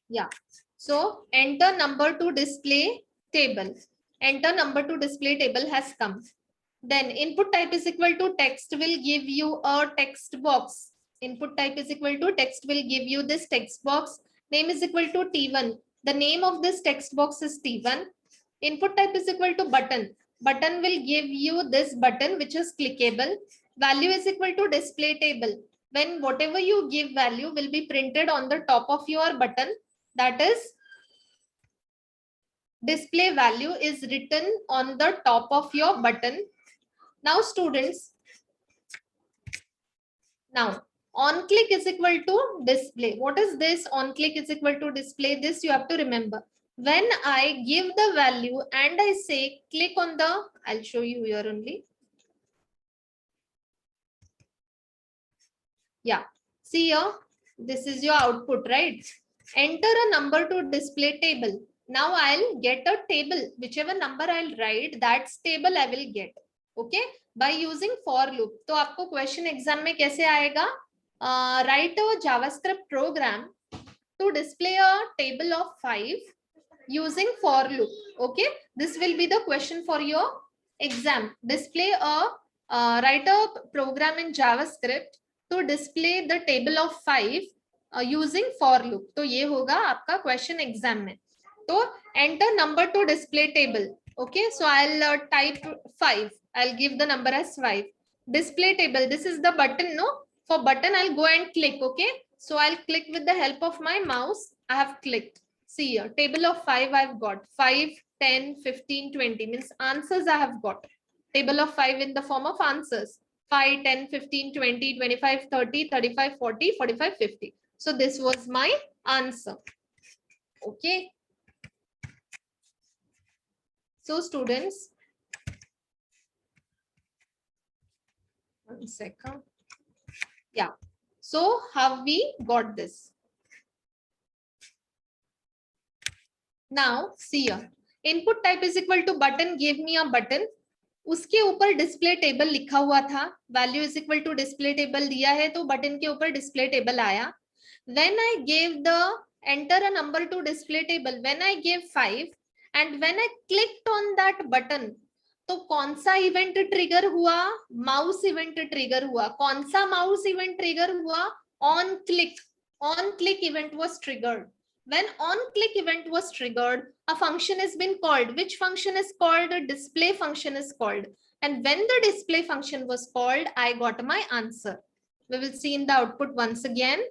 Yeah, so enter number to display table. Enter number to display table has come. Then input type is equal to text will give you a text box. Input type is equal to text will give you this text box. Name is equal to T1. The name of this text box is T1. Input type is equal to button. Button will give you this button which is clickable. Value is equal to display table. When whatever you give value will be printed on the top of your button, that is display value is written on the top of your button. Now students, now on click is equal to display. What is this? On click is equal to display. This you have to remember. When I give the value and I say click on the, I'll show you here only. Yeah, see here, this is your output, right? Enter a number to display table. Now I'll get a table. Whichever number I'll write, that's table I will get. Okay, by using for loop. तो आपको question exam में कैसे आएगा? Write a JavaScript program to display a table of 5 using for loop. Okay, this will be the question for your exam. Display a write a program in JavaScript to display the table of 5 using for loop. तो ये होगा आपका question exam में. तो enter number to display table. Okay, so I'll type 5. I'll give the number as 5. Display table. This is the button, no? For button, I'll go and click. Okay, so I'll click with the help of my mouse. I have clicked. See here, table of 5 I've got. 5, 10, 15, 20 means answers I have got. Table of 5 in the form of answers. 5, 10, 15, 20, 25, 30, 35, 40, 45, 50. So this was my answer. Okay. So students, one second. Yeah. So how we got this? Now see here. Input type is equal to button gave me a button. उसके ऊपर display table लिखा हुआ था. Value is equal to display table दिया है तो button के ऊपर डिस्प्ले टेबल आया. When I gave the enter a number to display table, when I gave 5 and when I clicked on that button, तो कौन सा इवेंट ट्रिगर हुआ? माउस इवेंट ट्रिगर हुआ. कौन सा माउस इवेंट ट्रिगर हुआ? On click. On click event was triggered. When on-click event was triggered, a function has been called. Which function is called? A display function is called. And when the display function was called, I got my answer. We will see in the output once again.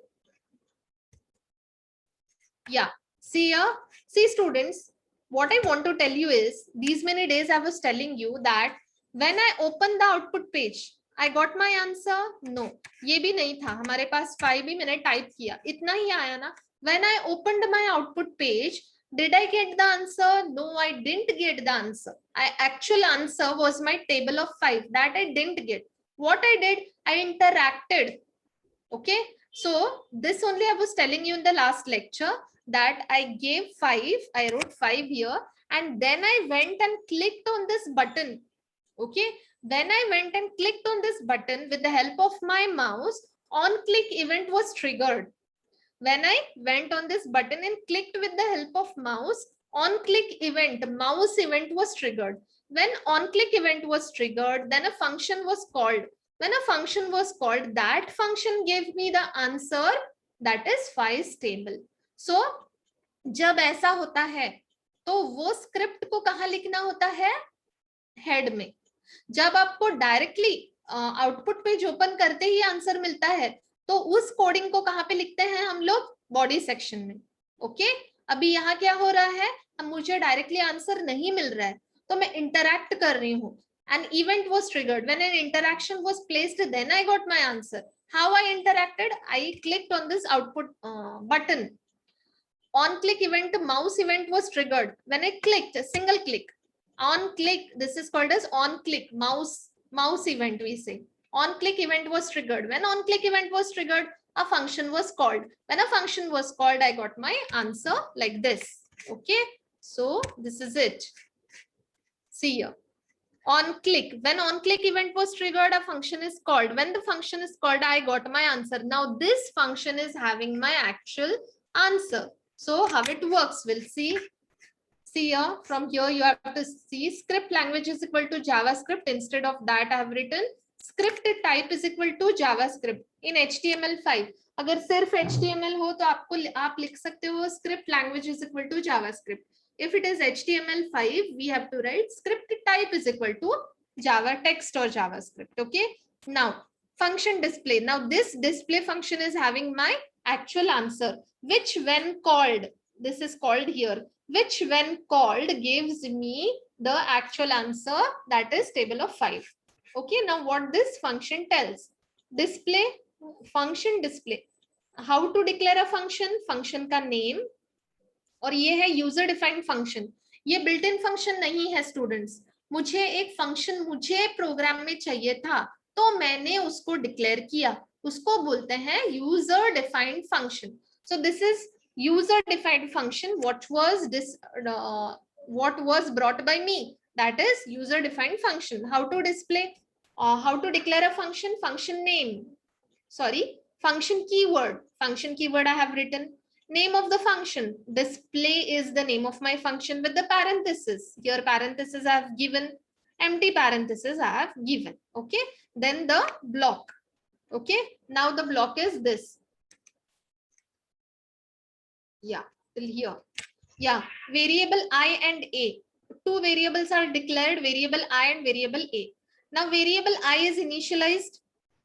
Yeah, see here. See students, what I want to tell you is, these many days I was telling you that when I open the output page, I got my answer. No, ये भी नहीं था हमारे पास 5 भी मैंने type किया इतना ही आया ना. When I opened my output page, did I get the answer? No, I didn't get the answer. Actual answer was my table of 5 that I didn't get. What I did, I interacted. Okay, so this only I was telling you in the last lecture, that I gave 5, I wrote 5 here, and then I went and clicked on this button. Okay, then I went and clicked on this button with the help of my mouse. On click event was triggered. When I went on this button and clicked with the help of mouse, on click event, mouse event was triggered. When on click event was triggered, then a function was called. When a function was called, that function gave me the answer, that is 5 table. So जब ऐसा होता है तो वो script को कहाँ लिखना होता है? हेड में. जब आपको डायरेक्टली आउटपुट पेज ओपन करते ही आंसर मिलता है तो उस कोडिंग को कहाँ पे लिखते हैं हम लोग? बॉडी सेक्शन में. ओके, अभी यहाँ क्या हो रहा है, अब मुझे डायरेक्टली आंसर नहीं मिल रहा है तो मैं इंटरैक्ट कर रही हूँ. An event was triggered. When an interaction was placed, then I got my answer. How I interacted? I clicked on this output button. On click event, mouse event was triggered. When I clicked, a single click, on click, this is called as on click, mouse event we say. On click event was triggered. When on click event was triggered, a function was called. When a function was called, I got my answer like this. Okay, so this is it. See here. On click, when on click event was triggered, a function is called. When the function is called, I got my answer. Now this function is having my actual answer. So how it works, we'll see. See here, from here you have to see script language is equal to JavaScript. Instead of that, I have written script type is equal to JavaScript in HTML5. अगर सिर्फ HTML हो तो आप लिख सकते हो script language is equal to JavaScript. If it is HTML5, we have to write script type is equal to Java text or JavaScript. Okay. Now function display. Now this display function is having my actual answer, which when called, this is called here, which when called gives me the actual answer, that is table of 5. Okay. Now what this function tells, display, function display. How to declare a function? Function का name. और ये है user defined function. ये built in function नहीं है students. मुझे एक function मुझे प्रोग्राम में चाहिए था तो मैंने उसको डिक्लेयर किया, उसको बोलते हैं user defined function. So this is user defined function. what was brought by me, that is user defined function. How to display, how to declare a function? Function name, sorry, function keyword. Function keyword I have written. Name of the function, display is the name of my function with the parenthesis. Here parenthesis I have given, empty parenthesis I have given. Okay, then the block. Okay, now the block is this. Yeah, till here. Yeah, variable I and A. Two variables are declared, variable I and variable A. Now variable I is initialized.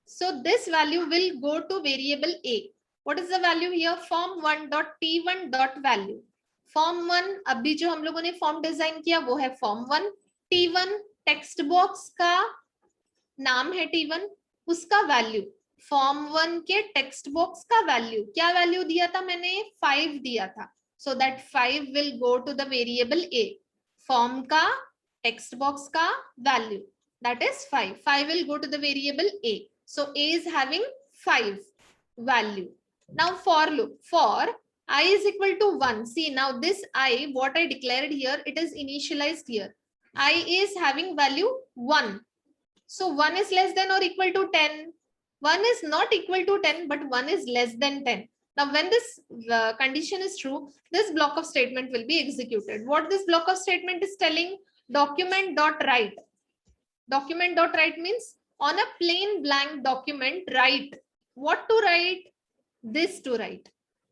So this value will go to variable A. What is the value here? form1.t1.value. form1 अभी जो हम लोगों ने form design किया वो है form1. t1 text box का नाम है t1, उसका वैल्यू form1 के टेक्स्ट बॉक्स का वैल्यू. क्या वैल्यू दिया था मैंने? 5 दिया था. So that 5 will go to the variable A. Form का text box का value, that is 5. 5 will go to the variable A. So A is having 5 value. Now for loop, for I is equal to 1. See now this I, what I declared here, it is initialized here. I is having value 1. So 1 is less than or equal to 10. 1 is not equal to 10, but 1 is less than 10. Now, when this condition is true, this block of statement will be executed. What this block of statement is telling? Document.write. Document.write means on a plain blank document, write. What to write? This to write.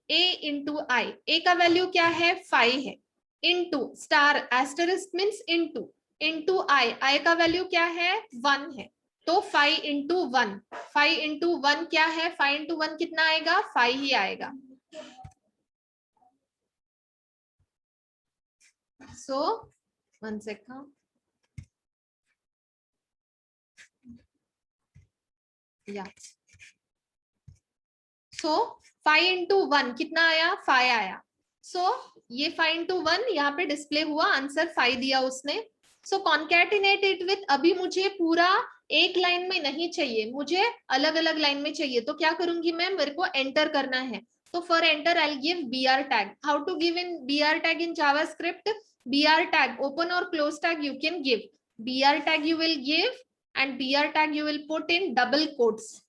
a into I, a का value क्या है 5 है, into star asterisk means into I का value क्या है 1 है, तो 5 into 1, 5 into 1 क्या है, 5 into 1 कितना आएगा 5 ही आएगा. So 1 second. Yeah. So 5 into 1 कितना आया 5 आया. So ये 5 into 1 यहाँ पे डिस्प्ले हुआ, आंसर 5 दिया उसने. So concatenate it with, अभी मुझे पूरा एक लाइन में नहीं चाहिए, मुझे अलग अलग लाइन में चाहिए, तो क्या करूंगी मैं, मेरे को एंटर करना है. तो for enter I will give br tag. How to give in br tag in JavaScript? br tag, open or close tag you can give. br tag you will give and br tag you will put in double quotes.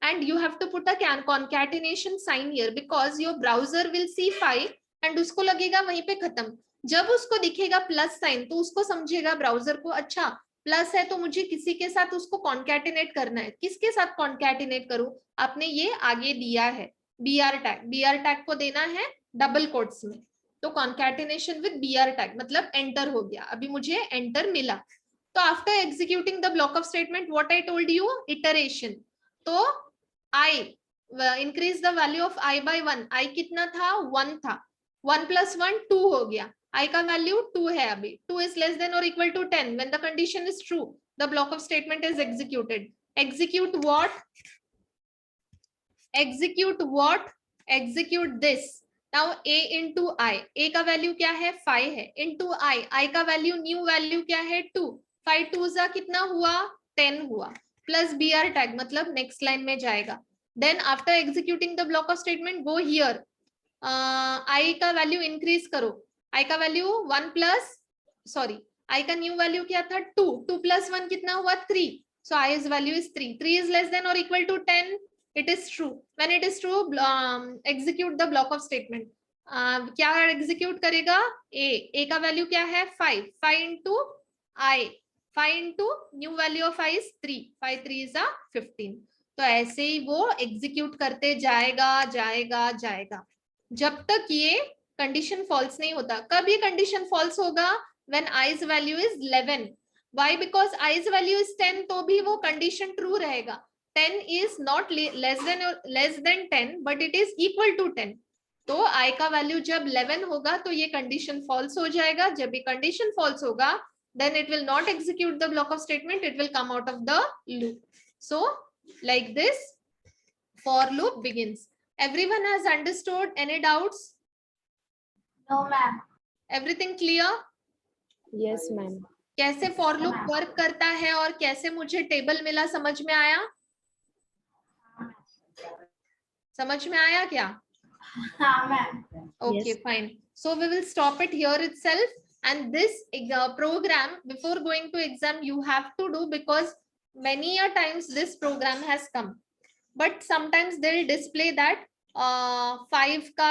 And you have to put a concatenation sign here because your browser will see 5 and उसको लगेगा वहीं पे खत्म. जब उसको दिखेगा plus sign तो उसको समझेगा ब्राउजर को, अच्छा प्लस है तो मुझे किसी के साथ उसको कॉन्कैटिनेट करना है. किसके साथ कॉन्कैटिनेट करूं, आपने ये आगे दिया है br टैग को देना है डबल कोट्स में, तो कॉन्कैटिनेशन विद br टैग मतलब एंटर हो गया, अभी मुझे एंटर मिला. तो after executing the block of statement what I told you, iteration. तो I increase the value of I by 1. I कितना था 1 था, 1 plus 1 2 हो गया. I का वैल्यू 2 है अभी. 2 is less than or equal to 10. When the condition is true, the block of statement is executed. Execute what? Execute what? Execute this. Now A into I. A का value क्या है 5 है, into I. I का value new value क्या है 2. 5 2 जा कितना हुआ 10 हुआ. प्लस br टैग मतलब नेक्स्ट लाइन में जाएगा. Then after executing the block of statement go here, I का वैल्यू इंक्रीज करो. I का वैल्यू 1 प्लस सॉरी I का न्यू वैल्यू क्या था 2. 2 प्लस 1 कितना हुआ 3. So I's value is 3. 3 is less than or equal to 10. It is true. When it is true, execute the block of statement. क्या execute करेगा A का value क्या है 5. 5 into I. 5 into new value of I is 3. 5 3 is 15. तो ऐसे ही वो execute करते जाएगा जब तक ये कंडीशन फॉल्स नहीं होता. कब ये कंडीशन फॉल्स होगा, when I's value is 11. Why? Because I's value is 10, तो भी वो कंडीशन ट्रू रहेगा. 10 is not less than 10, but it is equal to 10. तो I का वैल्यू जब 11 होगा तो ये कंडीशन फॉल्स हो जाएगा. जब ये कंडीशन फॉल्स होगा, then it will not execute the block of statement, it will come out of the loop. So like this for loop begins. Everyone has understood? Any doubts? No, ma'am. Everything clear? Yes, ma'am. कैसे for loop work करता है और कैसे मुझे table मिला, समझ में आया? समझ में आया क्या? हाँ, ma'am. Okay, Yes. fine. So we will stop it here itself. And this program, before going to exam, you have to do, because many a times this program has come. But sometimes they'll display that 5 ka